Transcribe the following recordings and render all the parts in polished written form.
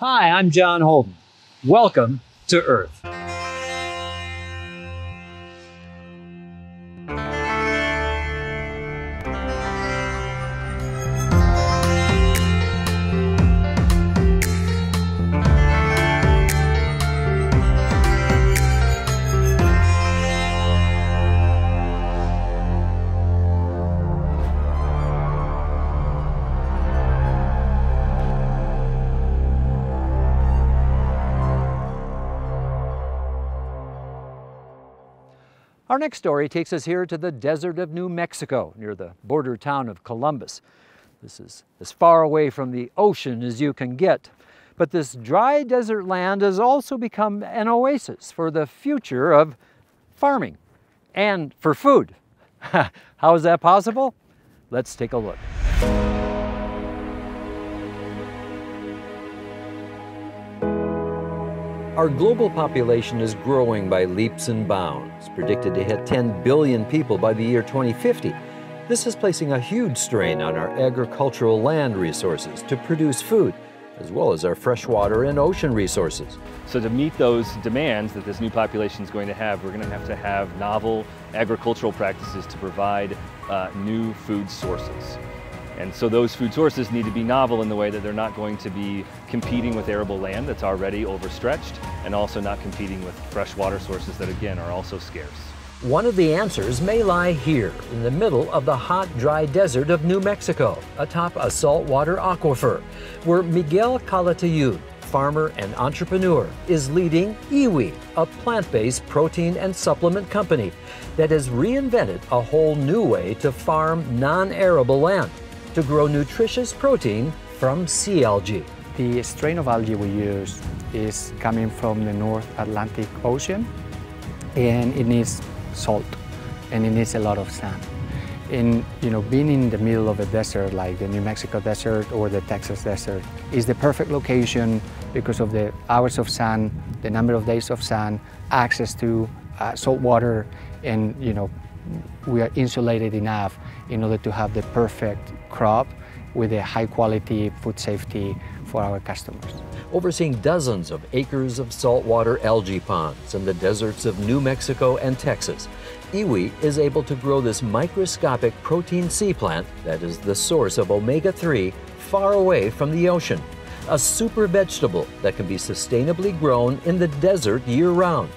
Hi, I'm John Holden. Welcome to Earth. Our next story takes us here to the desert of New Mexico, near the border town of Columbus. This is as far away from the ocean as you can get. But this dry desert land has also become an oasis for the future of farming and for food. How is that possible? Let's take a look. Our global population is growing by leaps and bounds, predicted to hit 10 billion people by the year 2050. This is placing a huge strain on our agricultural land resources to produce food, as well as our freshwater and ocean resources. So to meet those demands that this new population is going to have, we're going to have novel agricultural practices to provide new food sources. And so those food sources need to be novel in the way that they're not going to be competing with arable land that's already overstretched, and also not competing with freshwater sources that, again, are also scarce. One of the answers may lie here, in the middle of the hot, dry desert of New Mexico, atop a saltwater aquifer, where Miguel Calatayud, farmer and entrepreneur, is leading Iwi, a plant-based protein and supplement company that has reinvented a whole new way to farm non-arable land, to grow nutritious protein from sea algae. The strain of algae we use is coming from the North Atlantic Ocean, and it needs salt and it needs a lot of sun. And being in the middle of a desert like the New Mexico desert or the Texas desert is the perfect location because of the hours of sun, the number of days of sun, access to salt water, and we are insulated enough in order to have the perfect crop with a high quality food safety for our customers. Overseeing dozens of acres of saltwater algae ponds in the deserts of New Mexico and Texas, Iwi is able to grow this microscopic protein sea plant that is the source of omega-3 far away from the ocean. A super vegetable that can be sustainably grown in the desert year-round,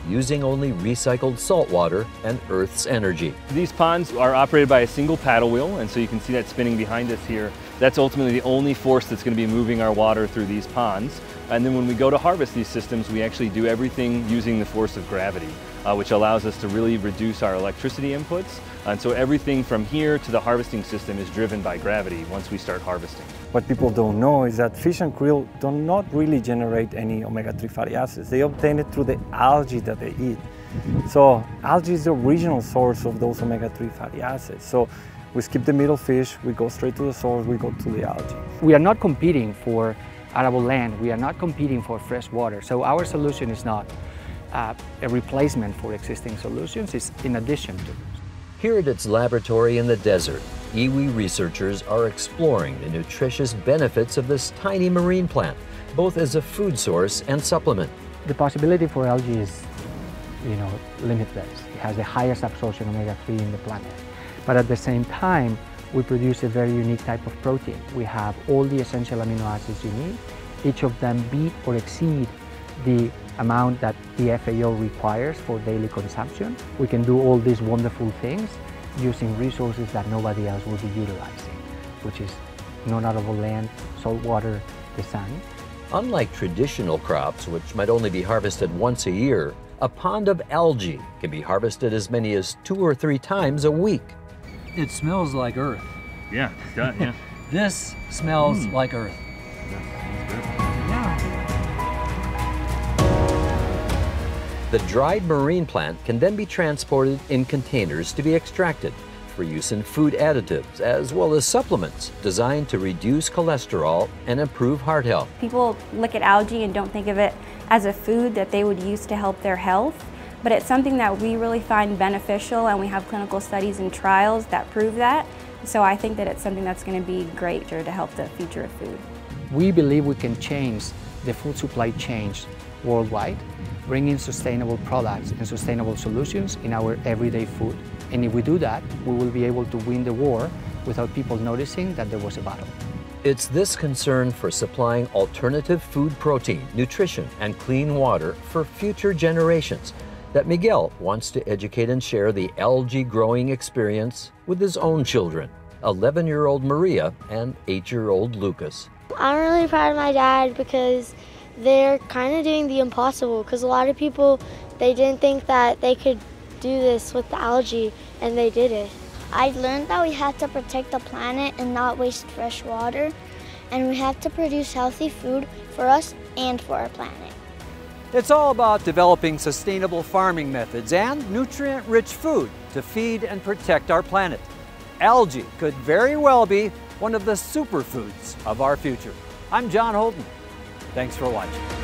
using only recycled salt water and Earth's energy. These ponds are operated by a single paddle wheel, and so you can see that spinning behind us here. That's ultimately the only force that's going to be moving our water through these ponds. And then when we go to harvest these systems, we actually do everything using the force of gravity, which allows us to really reduce our electricity inputs. And so everything from here to the harvesting system is driven by gravity once we start harvesting. What people don't know is that fish and krill do not really generate any omega-3 fatty acids. They obtain it through the algae that they eat. So algae is the original source of those omega-3 fatty acids. So we skip the middle fish, we go straight to the source, we go to the algae. We are not competing for arable land, we are not competing for fresh water. So our solution is not a replacement for existing solutions, it's in addition to. Here at its laboratory in the desert, Iwi researchers are exploring the nutritious benefits of this tiny marine plant, both as a food source and supplement. The possibility for algae is, limitless. It has the highest absorption omega-3 in the planet. But at the same time, we produce a very unique type of protein. We have all the essential amino acids you need. Each of them beat or exceed the amount that the FAO requires for daily consumption. We can do all these wonderful things using resources that nobody else will be utilizing, which is non-arable land, salt water, the sun. Unlike traditional crops, which might only be harvested once a year, a pond of algae can be harvested as many as 2 or 3 times a week. It smells like Earth. Yeah, yeah. This smells like Earth. The dried marine plant can then be transported in containers to be extracted for use in food additives as well as supplements designed to reduce cholesterol and improve heart health. People look at algae and don't think of it as a food that they would use to help their health, but it's something that we really find beneficial, and we have clinical studies and trials that prove that. So I think that it's something that's going to be great to help the future of food. We believe we can change the food supply chain worldwide, bringing sustainable products and sustainable solutions in our everyday food. And if we do that, we will be able to win the war without people noticing that there was a battle. It's this concern for supplying alternative food protein, nutrition, and clean water for future generations that Miguel wants to educate and share the algae growing experience with his own children, 11-year-old Maria and 8-year-old Lucas. I'm really proud of my dad because they're kind of doing the impossible, because a lot of people, they didn't think that they could do this with the algae, and they did it. I learned that we have to protect the planet and not waste fresh water, and we have to produce healthy food for us and for our planet. It's all about developing sustainable farming methods and nutrient-rich food to feed and protect our planet. Algae could very well be one of the superfoods of our future. I'm John Holden. Thanks for watching.